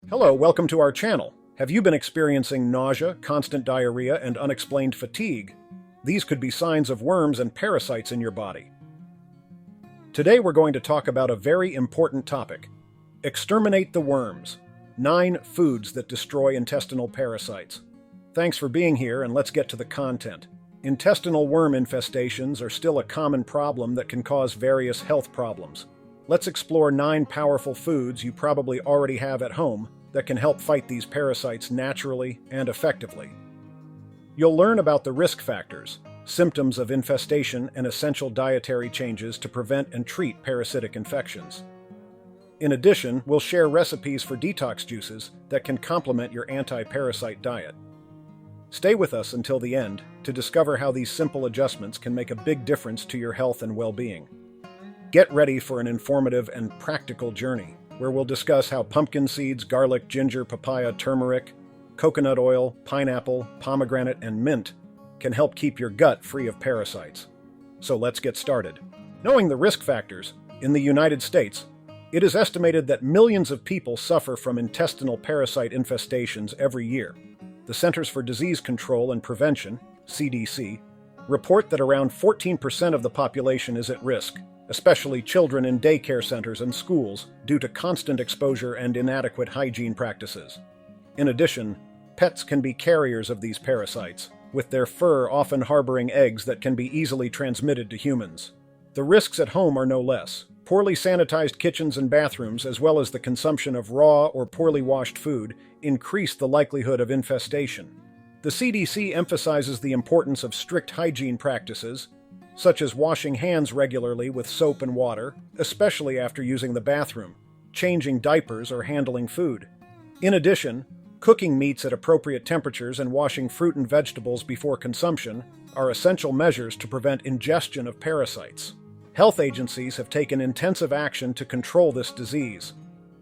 Hello, welcome to our channel. Have you been experiencing nausea, constant diarrhea, and unexplained fatigue? These could be signs of worms and parasites in your body. Today we're going to talk about a very important topic. Exterminate the worms. 9 foods that destroy intestinal parasites. Thanks for being here, and let's get to the content. Intestinal worm infestations are still a common problem that can cause various health problems. Let's explore 9 powerful foods you probably already have at home that can help fight these parasites naturally and effectively. You'll learn about the risk factors, symptoms of infestation, and essential dietary changes to prevent and treat parasitic infections. In addition, we'll share recipes for detox juices that can complement your anti-parasite diet. Stay with us until the end to discover how these simple adjustments can make a big difference to your health and well-being. Get ready for an informative and practical journey, where we'll discuss how pumpkin seeds, garlic, ginger, papaya, turmeric, coconut oil, pineapple, pomegranate, and mint can help keep your gut free of parasites. So let's get started. Knowing the risk factors, in the United States, it is estimated that millions of people suffer from intestinal parasite infestations every year. The Centers for Disease Control and Prevention, CDC, report that around 14% of the population is at risk, especially children in daycare centers and schools, due to constant exposure and inadequate hygiene practices. In addition, pets can be carriers of these parasites, with their fur often harboring eggs that can be easily transmitted to humans. The risks at home are no less. Poorly sanitized kitchens and bathrooms, as well as the consumption of raw or poorly washed food, increase the likelihood of infestation. The CDC emphasizes the importance of strict hygiene practices, such as washing hands regularly with soap and water, especially after using the bathroom, changing diapers, or handling food. In addition, cooking meats at appropriate temperatures and washing fruit and vegetables before consumption are essential measures to prevent ingestion of parasites. Health agencies have taken intensive action to control this disease.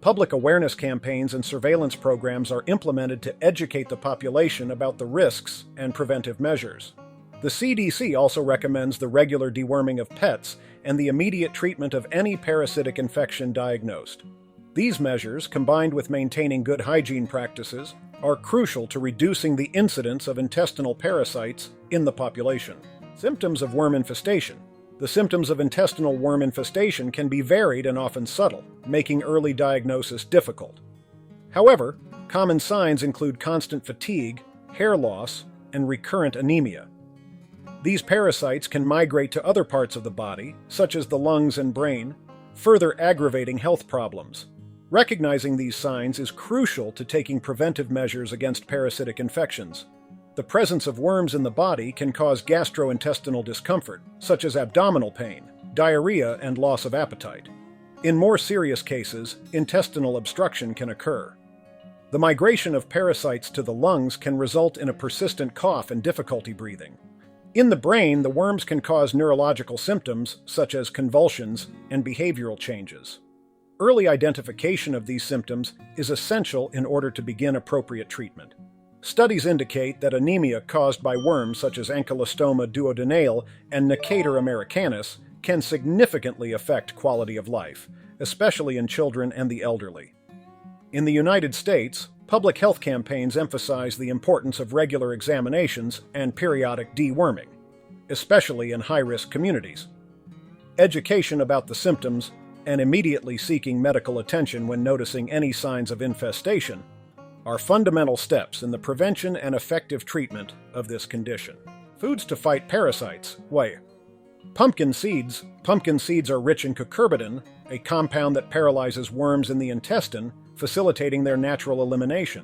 Public awareness campaigns and surveillance programs are implemented to educate the population about the risks and preventive measures. The CDC also recommends the regular deworming of pets and the immediate treatment of any parasitic infection diagnosed. These measures, combined with maintaining good hygiene practices, are crucial to reducing the incidence of intestinal parasites in the population. Symptoms of worm infestation. The symptoms of intestinal worm infestation can be varied and often subtle, making early diagnosis difficult. However, common signs include constant fatigue, hair loss, and recurrent anemia. These parasites can migrate to other parts of the body, such as the lungs and brain, further aggravating health problems. Recognizing these signs is crucial to taking preventive measures against parasitic infections. The presence of worms in the body can cause gastrointestinal discomfort, such as abdominal pain, diarrhea, and loss of appetite. In more serious cases, intestinal obstruction can occur. The migration of parasites to the lungs can result in a persistent cough and difficulty breathing. In the brain, the worms can cause neurological symptoms such as convulsions and behavioral changes. Early identification of these symptoms is essential in order to begin appropriate treatment. Studies indicate that anemia caused by worms such as Ankylostoma duodenale and Necator americanus can significantly affect quality of life, especially in children and the elderly. In the United States, public health campaigns emphasize the importance of regular examinations and periodic deworming, especially in high-risk communities. Education about the symptoms and immediately seeking medical attention when noticing any signs of infestation are fundamental steps in the prevention and effective treatment of this condition. Foods to fight parasites. Why? Pumpkin seeds. Pumpkin seeds are rich in cucurbitin, a compound that paralyzes worms in the intestine, facilitating their natural elimination.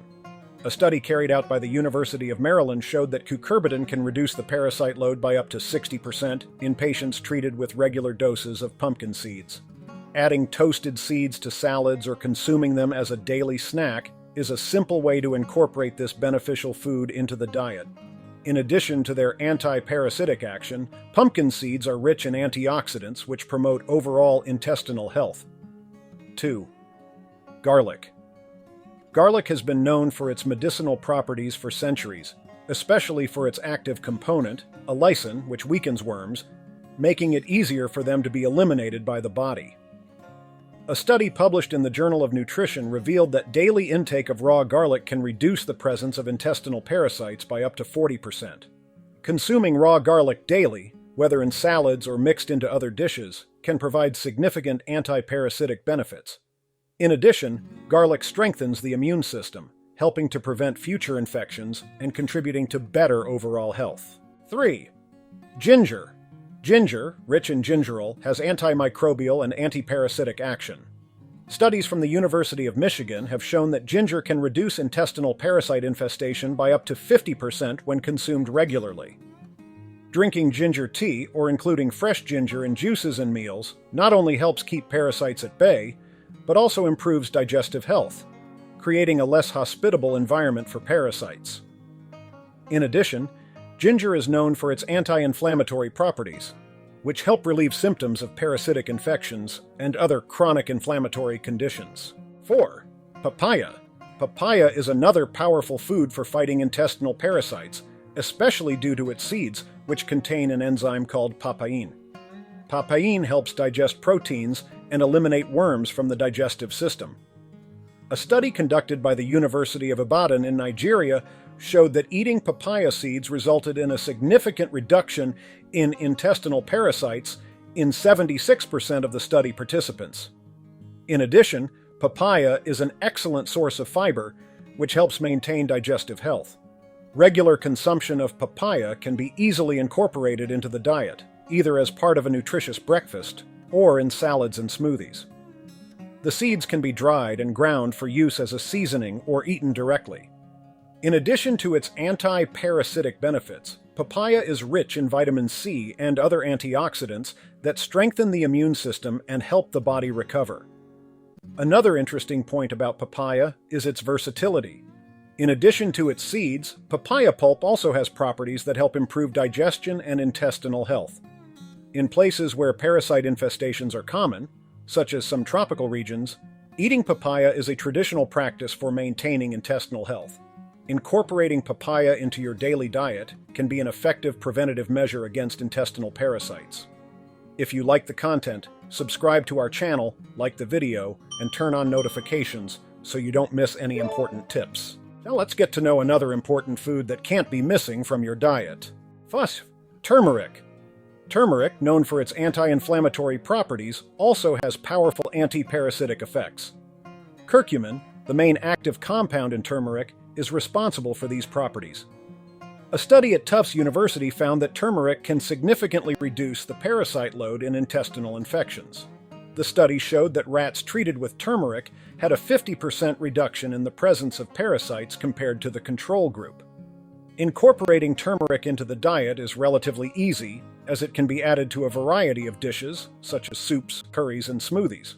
A study carried out by the University of Maryland showed that cucurbitin can reduce the parasite load by up to 60% in patients treated with regular doses of pumpkin seeds. Adding toasted seeds to salads or consuming them as a daily snack is a simple way to incorporate this beneficial food into the diet. In addition to their anti-parasitic action, pumpkin seeds are rich in antioxidants which promote overall intestinal health. 2. Garlic. Garlic has been known for its medicinal properties for centuries, especially for its active component, allicin, which weakens worms, making it easier for them to be eliminated by the body. A study published in the Journal of Nutrition revealed that daily intake of raw garlic can reduce the presence of intestinal parasites by up to 40%. Consuming raw garlic daily, whether in salads or mixed into other dishes, can provide significant anti-parasitic benefits. In addition, garlic strengthens the immune system, helping to prevent future infections and contributing to better overall health. 3. Ginger. Ginger, rich in gingerol, has antimicrobial and antiparasitic action. Studies from the University of Michigan have shown that ginger can reduce intestinal parasite infestation by up to 50% when consumed regularly. Drinking ginger tea or including fresh ginger in juices and meals not only helps keep parasites at bay, but also improves digestive health, creating a less hospitable environment for parasites. In addition, ginger is known for its anti-inflammatory properties, which help relieve symptoms of parasitic infections and other chronic inflammatory conditions. 4. Papaya. Papaya is another powerful food for fighting intestinal parasites, especially due to its seeds, which contain an enzyme called papain. Papain helps digest proteins and eliminate worms from the digestive system. A study conducted by the University of Ibadan in Nigeria showed that eating papaya seeds resulted in a significant reduction in intestinal parasites in 76% of the study participants. In addition, papaya is an excellent source of fiber, which helps maintain digestive health. Regular consumption of papaya can be easily incorporated into the diet, either as part of a nutritious breakfast or in salads and smoothies. The seeds can be dried and ground for use as a seasoning or eaten directly. In addition to its anti-parasitic benefits, papaya is rich in vitamin C and other antioxidants that strengthen the immune system and help the body recover. Another interesting point about papaya is its versatility. In addition to its seeds, papaya pulp also has properties that help improve digestion and intestinal health. In places where parasite infestations are common, such as some tropical regions, eating papaya is a traditional practice for maintaining intestinal health. Incorporating papaya into your daily diet can be an effective preventative measure against intestinal parasites. If you like the content, subscribe to our channel, like the video, and turn on notifications so you don't miss any important tips. Now let's get to know another important food that can't be missing from your diet. Turmeric. Turmeric, known for its anti-inflammatory properties, also has powerful anti-parasitic effects. Curcumin, the main active compound in turmeric, is responsible for these properties. A study at Tufts University found that turmeric can significantly reduce the parasite load in intestinal infections. The study showed that rats treated with turmeric had a 50% reduction in the presence of parasites compared to the control group. Incorporating turmeric into the diet is relatively easy, as it can be added to a variety of dishes, such as soups, curries, and smoothies.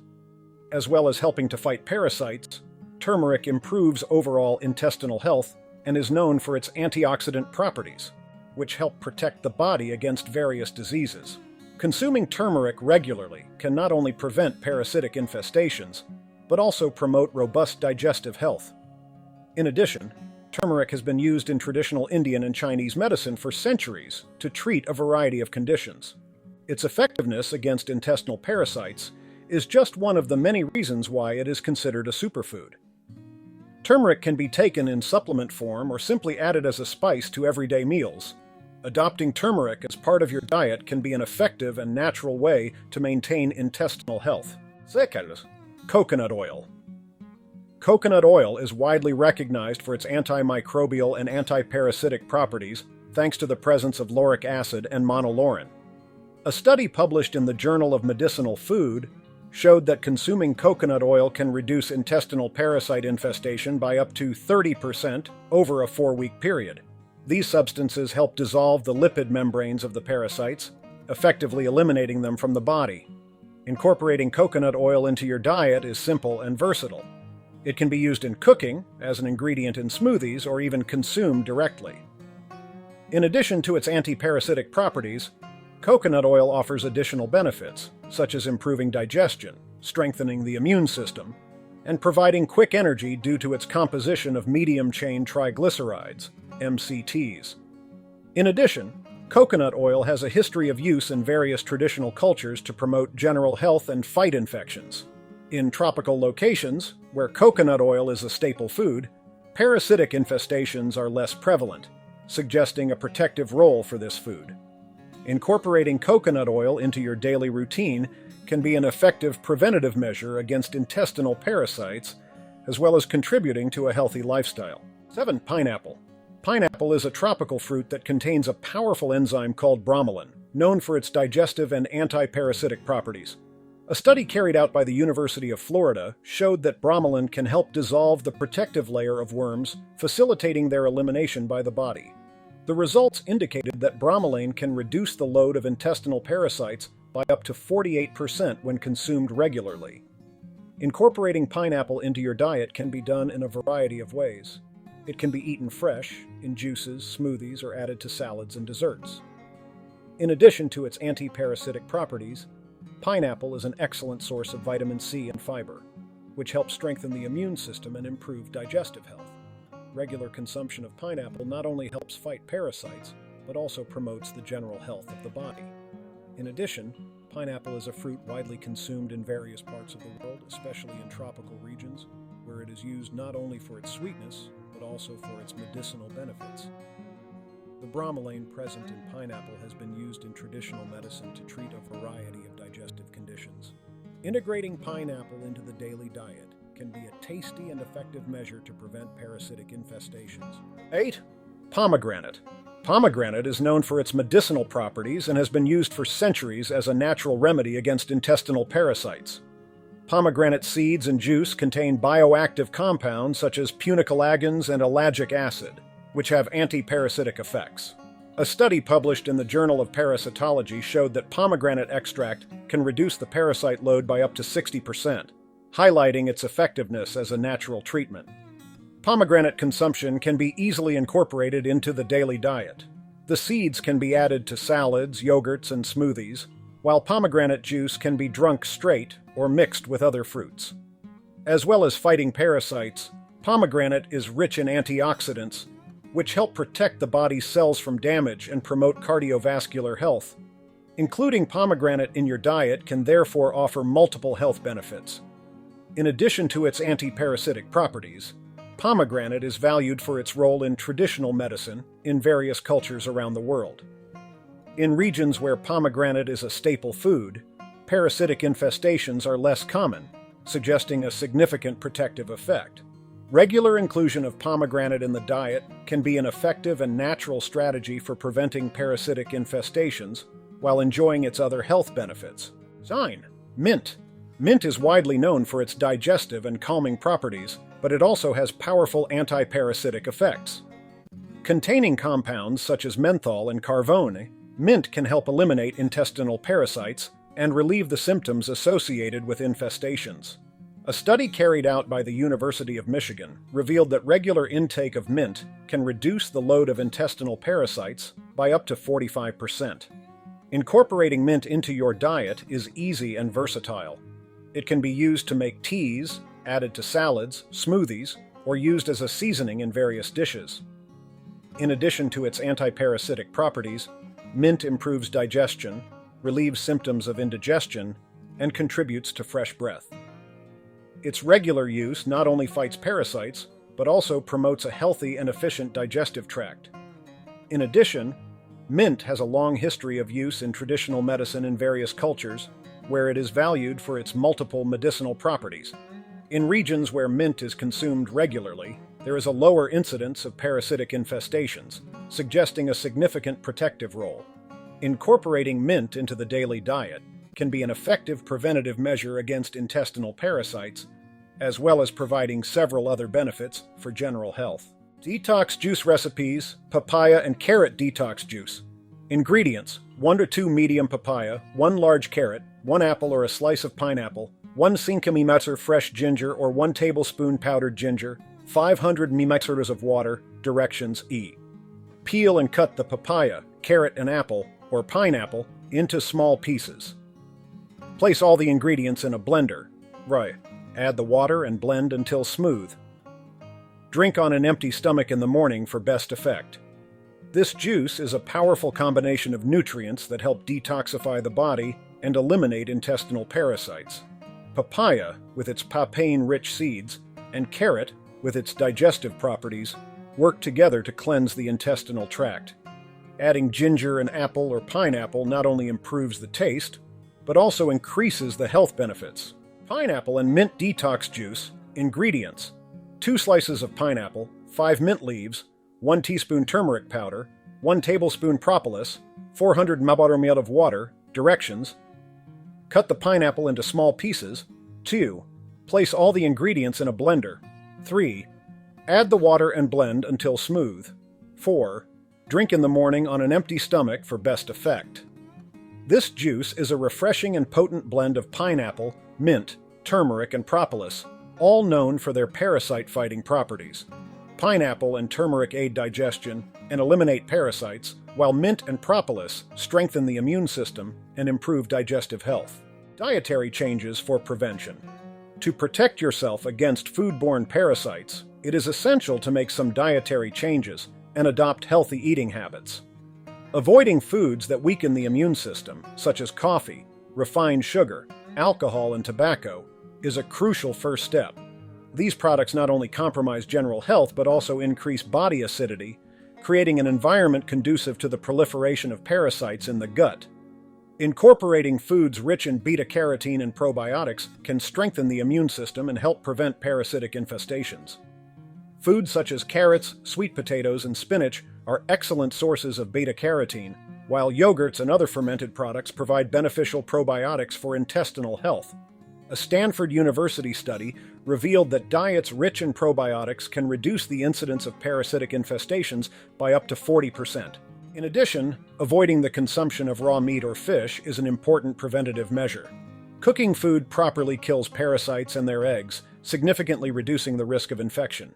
As well as helping to fight parasites, turmeric improves overall intestinal health and is known for its antioxidant properties, which help protect the body against various diseases. Consuming turmeric regularly can not only prevent parasitic infestations, but also promote robust digestive health. In addition, turmeric has been used in traditional Indian and Chinese medicine for centuries to treat a variety of conditions. Its effectiveness against intestinal parasites is just one of the many reasons why it is considered a superfood. Turmeric can be taken in supplement form or simply added as a spice to everyday meals. Adopting turmeric as part of your diet can be an effective and natural way to maintain intestinal health. Second, coconut oil. Coconut oil is widely recognized for its antimicrobial and antiparasitic properties thanks to the presence of lauric acid and monolaurin. A study published in the Journal of Medicinal Food showed that consuming coconut oil can reduce intestinal parasite infestation by up to 30% over a 4-week period. These substances help dissolve the lipid membranes of the parasites, effectively eliminating them from the body. Incorporating coconut oil into your diet is simple and versatile. It can be used in cooking, as an ingredient in smoothies, or even consumed directly. In addition to its anti-parasitic properties, coconut oil offers additional benefits, such as improving digestion, strengthening the immune system, and providing quick energy due to its composition of medium-chain triglycerides, MCTs. In addition, coconut oil has a history of use in various traditional cultures to promote general health and fight infections. In tropical locations, where coconut oil is a staple food, parasitic infestations are less prevalent, suggesting a protective role for this food. Incorporating coconut oil into your daily routine can be an effective preventative measure against intestinal parasites, as well as contributing to a healthy lifestyle. 7. Pineapple. Pineapple is a tropical fruit that contains a powerful enzyme called bromelain, known for its digestive and anti-parasitic properties. A study carried out by the University of Florida showed that bromelain can help dissolve the protective layer of worms, facilitating their elimination by the body. The results indicated that bromelain can reduce the load of intestinal parasites by up to 48% when consumed regularly. Incorporating pineapple into your diet can be done in a variety of ways. It can be eaten fresh, in juices, smoothies, or added to salads and desserts. In addition to its anti-parasitic properties, pineapple is an excellent source of vitamin C and fiber, which helps strengthen the immune system and improve digestive health. Regular consumption of pineapple not only helps fight parasites, but also promotes the general health of the body. In addition, pineapple is a fruit widely consumed in various parts of the world, especially in tropical regions, where it is used not only for its sweetness, but also for its medicinal benefits. The bromelain present in pineapple has been used in traditional medicine to treat a variety of digestive conditions. Integrating pineapple into the daily diet can be a tasty and effective measure to prevent parasitic infestations. 8. Pomegranate. Pomegranate is known for its medicinal properties and has been used for centuries as a natural remedy against intestinal parasites. Pomegranate seeds and juice contain bioactive compounds such as punicalagins and ellagic acid, which have anti-parasitic effects. A study published in the Journal of Parasitology showed that pomegranate extract can reduce the parasite load by up to 60%, highlighting its effectiveness as a natural treatment. Pomegranate consumption can be easily incorporated into the daily diet. The seeds can be added to salads, yogurts, and smoothies, while pomegranate juice can be drunk straight or mixed with other fruits. As well as fighting parasites, pomegranate is rich in antioxidants, which help protect the body's cells from damage and promote cardiovascular health. Including pomegranate in your diet can therefore offer multiple health benefits. In addition to its anti-parasitic properties, pomegranate is valued for its role in traditional medicine in various cultures around the world. In regions where pomegranate is a staple food, parasitic infestations are less common, suggesting a significant protective effect. Regular inclusion of pomegranate in the diet can be an effective and natural strategy for preventing parasitic infestations while enjoying its other health benefits. 9. Mint. Mint is widely known for its digestive and calming properties, but it also has powerful anti-parasitic effects. Containing compounds such as menthol and carvone, mint can help eliminate intestinal parasites and relieve the symptoms associated with infestations. A study carried out by the University of Michigan revealed that regular intake of mint can reduce the load of intestinal parasites by up to 45%. Incorporating mint into your diet is easy and versatile. It can be used to make teas, added to salads, smoothies, or used as a seasoning in various dishes. In addition to its anti-parasitic properties, mint improves digestion, relieves symptoms of indigestion, and contributes to fresh breath. Its regular use not only fights parasites, but also promotes a healthy and efficient digestive tract. In addition, mint has a long history of use in traditional medicine in various cultures, where it is valued for its multiple medicinal properties. In regions where mint is consumed regularly, there is a lower incidence of parasitic infestations, suggesting a significant protective role. Incorporating mint into the daily diet can be an effective preventative measure against intestinal parasites, as well as providing several other benefits for general health. Detox juice recipes: papaya and carrot detox juice. Ingredients: 1 to 2 medium papaya, 1 large carrot, 1 apple or a slice of pineapple, 1 5 ml fresh ginger or 1 tablespoon powdered ginger, 500 ml of water. Directions: Peel and cut the papaya, carrot and apple, or pineapple, into small pieces. Place all the ingredients in a blender. Add the water and blend until smooth. Drink on an empty stomach in the morning for best effect. This juice is a powerful combination of nutrients that help detoxify the body and eliminate intestinal parasites. Papaya, with its papain-rich seeds, and carrot, with its digestive properties, work together to cleanse the intestinal tract. Adding ginger and apple or pineapple not only improves the taste, but also increases the health benefits. Pineapple and mint detox juice. Ingredients: 2 slices of pineapple, 5 mint leaves, 1 teaspoon turmeric powder, 1 tablespoon propolis, 400 ml of water. Directions: cut the pineapple into small pieces. 2. Place all the ingredients in a blender. 3. Add the water and blend until smooth. 4. Drink in the morning on an empty stomach for best effect. This juice is a refreshing and potent blend of pineapple, mint, turmeric, and propolis, all known for their parasite-fighting properties. Pineapple and turmeric aid digestion and eliminate parasites, while mint and propolis strengthen the immune system and improve digestive health. Dietary changes for prevention. To protect yourself against foodborne parasites, it is essential to make some dietary changes and adopt healthy eating habits. Avoiding foods that weaken the immune system, such as coffee, refined sugar, alcohol, and tobacco, is a crucial first step. These products not only compromise general health but also increase body acidity, creating an environment conducive to the proliferation of parasites in the gut. Incorporating foods rich in beta-carotene and probiotics can strengthen the immune system and help prevent parasitic infestations. Foods such as carrots, sweet potatoes, and spinach are excellent sources of beta-carotene, while yogurts and other fermented products provide beneficial probiotics for intestinal health. A Stanford University study revealed that diets rich in probiotics can reduce the incidence of parasitic infestations by up to 40%. In addition, avoiding the consumption of raw meat or fish is an important preventative measure. Cooking food properly kills parasites and their eggs, significantly reducing the risk of infection.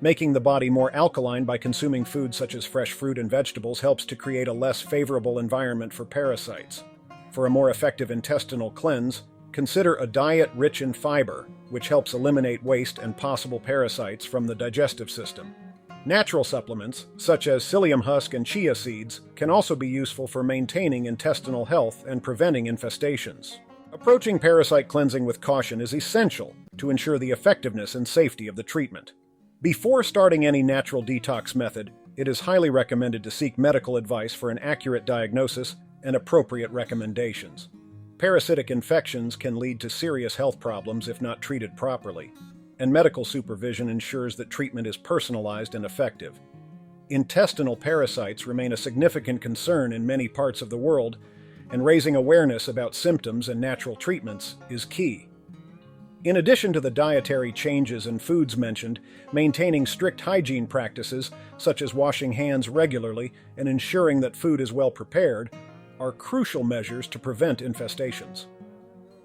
Making the body more alkaline by consuming foods such as fresh fruit and vegetables helps to create a less favorable environment for parasites. For a more effective intestinal cleanse, consider a diet rich in fiber, which helps eliminate waste and possible parasites from the digestive system. Natural supplements, such as psyllium husk and chia seeds, can also be useful for maintaining intestinal health and preventing infestations. Approaching parasite cleansing with caution is essential to ensure the effectiveness and safety of the treatment. Before starting any natural detox method, it is highly recommended to seek medical advice for an accurate diagnosis and appropriate recommendations. Parasitic infections can lead to serious health problems if not treated properly, and medical supervision ensures that treatment is personalized and effective. Intestinal parasites remain a significant concern in many parts of the world, and raising awareness about symptoms and natural treatments is key. In addition to the dietary changes and foods mentioned, maintaining strict hygiene practices, such as washing hands regularly and ensuring that food is well prepared, are crucial measures to prevent infestations.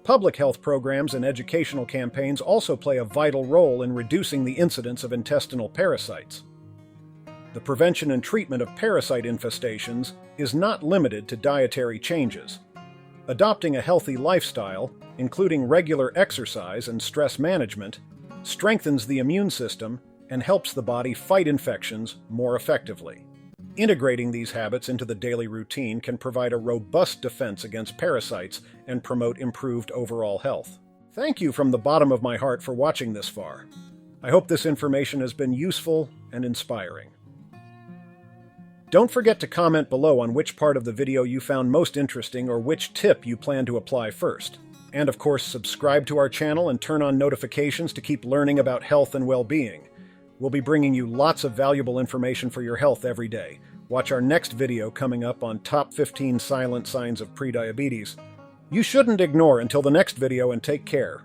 Public health programs and educational campaigns also play a vital role in reducing the incidence of intestinal parasites. The prevention and treatment of parasite infestations is not limited to dietary changes. Adopting a healthy lifestyle, including regular exercise and stress management, strengthens the immune system and helps the body fight infections more effectively. Integrating these habits into the daily routine can provide a robust defense against parasites and promote improved overall health. Thank you from the bottom of my heart for watching this far. I hope this information has been useful and inspiring. Don't forget to comment below on which part of the video you found most interesting or which tip you plan to apply first. And of course, subscribe to our channel and turn on notifications to keep learning about health and well-being. We'll be bringing you lots of valuable information for your health every day. Watch our next video coming up on top 15 silent signs of prediabetes. You shouldn't ignore until the next video, and take care.